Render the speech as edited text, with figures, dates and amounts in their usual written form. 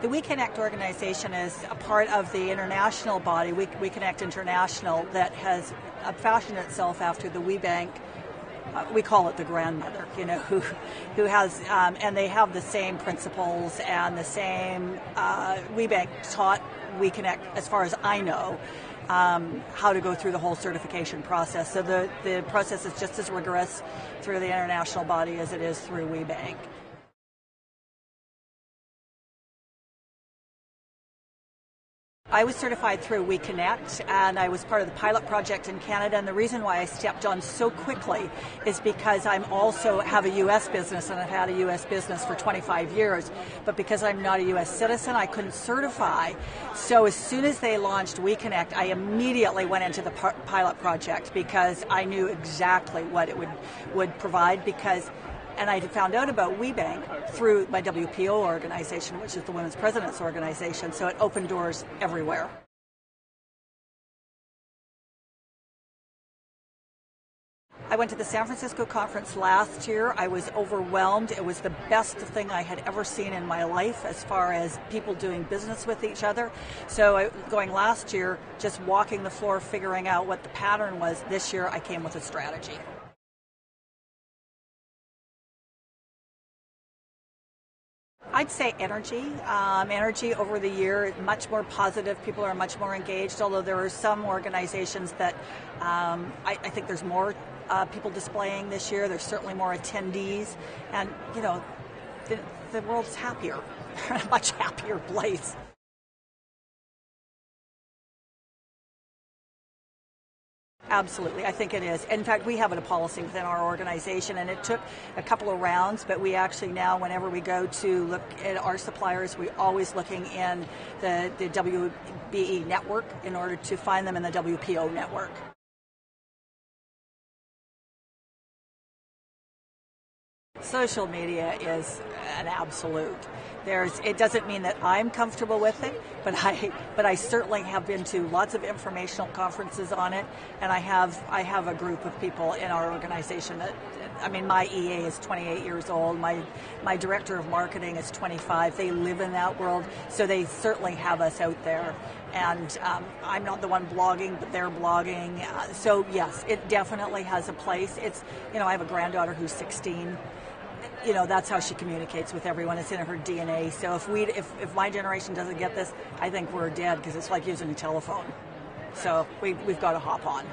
The WeConnect organization is a part of the international body, WeConnect International, that has fashioned itself after the WBENC. We call it the grandmother, who has, and they have the same principles and the same, WBENC taught WeConnect, as far as I know, how to go through the whole certification process. So the process is just as rigorous through the international body as it is through WeBENC. I was certified through WeConnect, and I was part of the pilot project in Canada, and the reason why I stepped on so quickly is because I'm also have a U.S. business, and I've had a U.S. business for 25 years, but because I'm not a U.S. citizen, I couldn't certify. So as soon as they launched WeConnect, I immediately went into the pilot project because I knew exactly what it would provide, and I found out about WeBENC through my WPO organization, which is the Women's Presidents Organization, so it opened doors everywhere. I went to the San Francisco conference last year. I was overwhelmed. It was the best thing I had ever seen in my life as far as people doing business with each other. So going last year, just walking the floor, figuring out what the pattern was. This year, I came with a strategy. I'd say energy. Energy over the year, much more positive. People are much more engaged, although there are some organizations that I think there's more people displaying this year. There's certainly more attendees. And, the world's happier, a much happier place. Absolutely, I think it is. In fact, we have a policy within our organization, and it took a couple of rounds, but we actually now, whenever we go to look at our suppliers, we're always looking in the WBE network in order to find them in the WPO network. Social media is an absolute. It doesn't mean that I'm comfortable with it, but I certainly have been to lots of informational conferences on it, and I have a group of people in our organization that, my EA is 28 years old, my director of marketing is 25. They live in that world, so they certainly have us out there. And I'm not the one blogging, but they're blogging. So yes, it definitely has a place. I have a granddaughter who's 16. That's how she communicates with everyone. It's in her DNA. So if my generation doesn't get this, I think we're dead, because it's like using a telephone. So we've got to hop on.